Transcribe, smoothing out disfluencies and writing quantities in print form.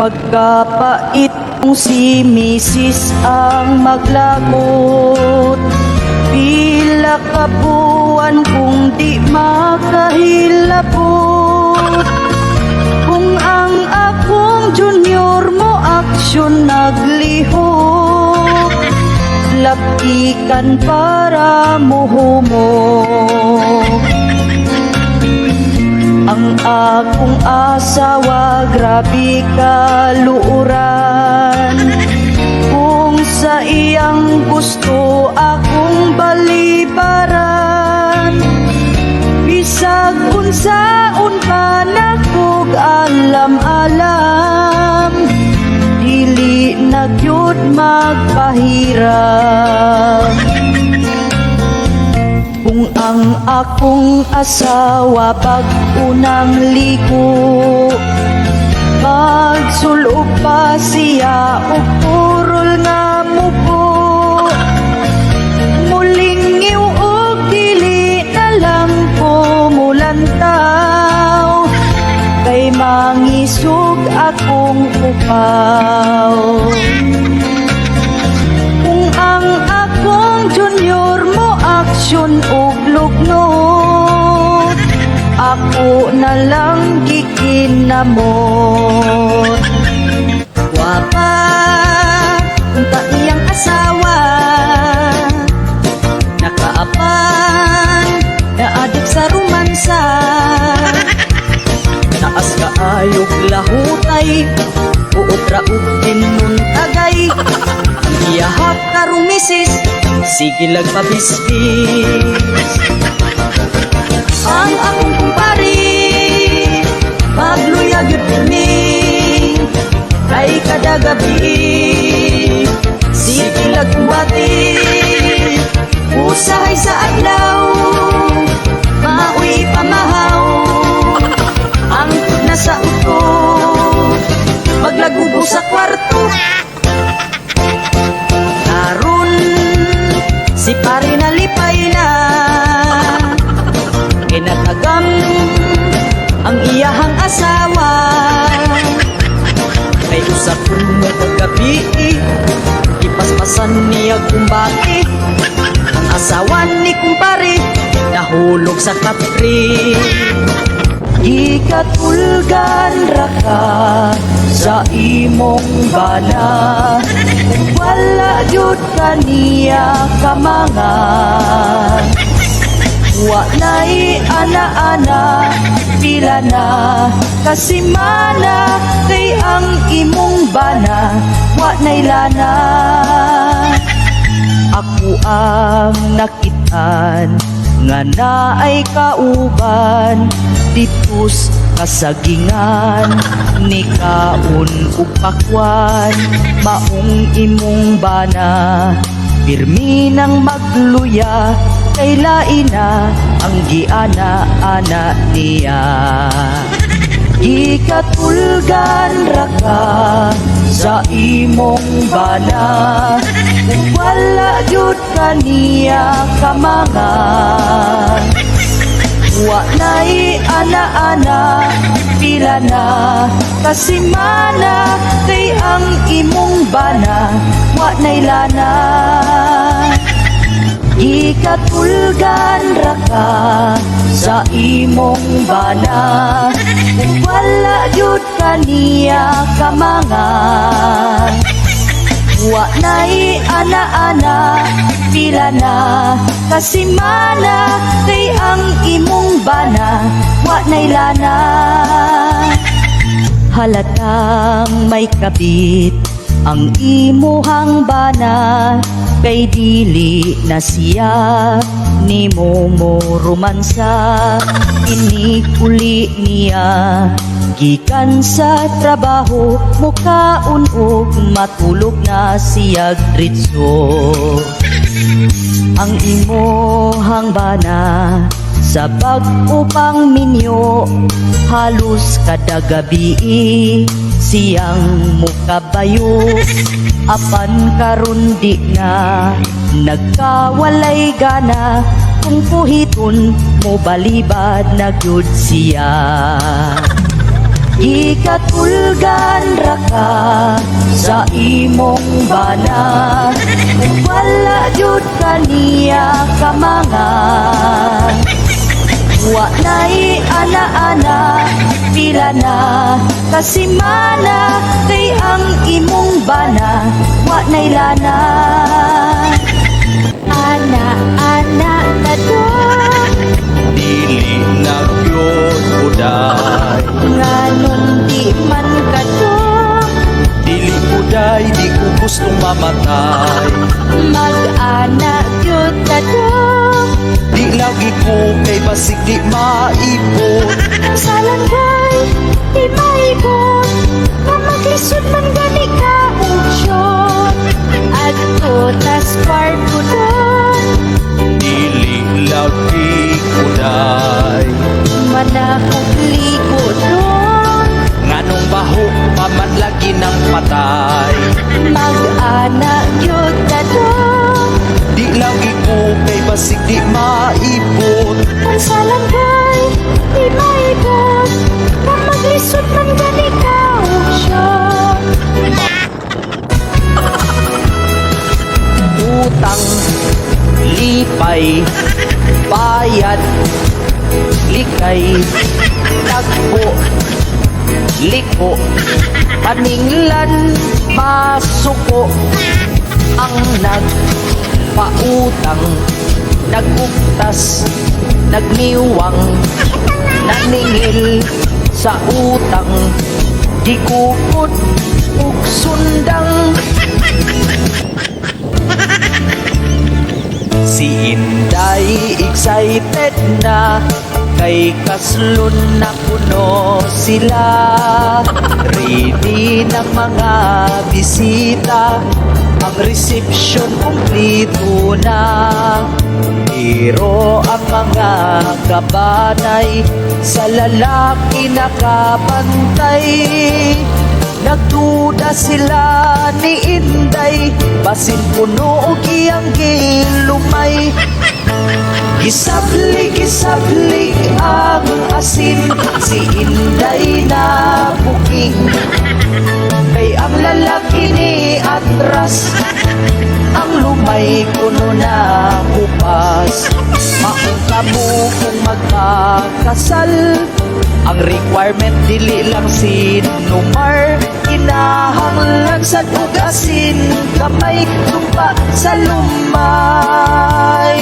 Pagkapait kung si Mrs. ang maglagot, pila ka buwan kung di makahilabot. Kung ang akong junior mo aksyon naglihok, lapikan para muhumok. Ang akong asawa grabe kaluuran, kung sa iyang gusto akong balibaran. Bisag unsaon pa nakog alam-alam, dili na gyud magpahirap. Kung ang akong asawa pag-unang liko, magsulog pa siya o purol nga mubo. Muling iuog dili na lang po mulantaw, kay mangisog akong upaw. Kung ang akong junior mo aksyon ug lugnot, ako na lang gikinamot. Wapa unta iyang asawa, nakaapan naadik sa romansa. Naas kaayog lahutay, uotra ug tinuntagay. Ang iyahap karong misis, sige lang pabispis. Ang akong kumpari, magluyag yun kami, kay kada gabi, sige lang kumbati. Usahay sa adlaw, mauwi pamahaw, ang nasa uto, maglagubo sa kwarto. Karon si pare nalipay na, kinatagam ang iyahang asawa. Kay usap ko mo paggabi, ipaspasan niya kumbati. Ang asawa ni kumpare nahulog sa kapri. Ikatulgan ra ka sa imong bana, wala jud kaniya kamangan. Wa na'y ana-ana, pila na kasimana, kay ang imong bana wa na'y lana. Ako ang nakitaan nga naay kauban ditus kasagingan, ni kaon ug pakwan. Maong imong bana pirmi nang magluya, kay lain na ang giana-ana niya. Ikatulgan ra ka sa imong bana, wala jud kaniya kamangan. Wa na'y ana-ana, pila na kasimana, kay ang imong bana wa na'y lana. Ikatulgan ra ka sa imong bana, wala jud kaniya kamangan. Wa na'y ana-ana, pila na kasimana, kay ang imong bana wa na'y lana. Halatang may kabit ang imuhang bana, kay dili na siya nimo mo romansa. Inikuli niya gikan sa trabaho, mukaon og matulog na siya gritso. Ang imuhang bana sa pag-upang minyo, halos kada gabi siyang mukabayo. Apan karon di na nagkawalay gana, kung puhiton mo balibad na gyud siya. Di katulgan ra ka sa imong bana, wala jud kaniya kamangan. Wa na'y ana-ana, pila na kasimana, kay ang imong bana, wa na'y lana. Ana-ana ka to, Dili na yun uday, nganon di man ka to, dili uday, di ko gustong mamatay. mag-ana yun ka to. Di lagi ko kay basig di maipon. Ang salanggay, di maikot, mamaglisod man gani ka uksyon. At tutas part ko doon, Dili lagi uday, manakog ligo doon. nganong baho paman lagi ng patay. Mag-ana yun ka doon, Di lagi ko kay basig di maipon. ang salanggay, di maikot, mamaglisod man gani ka uksyon. Utang, lipay, bayad, likay, tagpo, liko, paninglan, masuko, ang nagpautang, nagugtas, nagniwang, naningil sa utang, di kupot, ug sundang. Si Inday excited na kay kaslun na puno sila. Ready ng mga bisita, ang reception kumplito na. Pero ang mga kabanay sa lalaki nakabantay. Nagduda sila ni Inday, basin puno og iyang gilumay. Gisablig ang asin, si Inday na buking. Kay ang lalaki ni atras, ang lumay kuno na kupas. Maungkamo kung magkakasal, ang requirement dili lang sinumar. Kinahanglan sa ugasin, kamay tumpa sa lumay.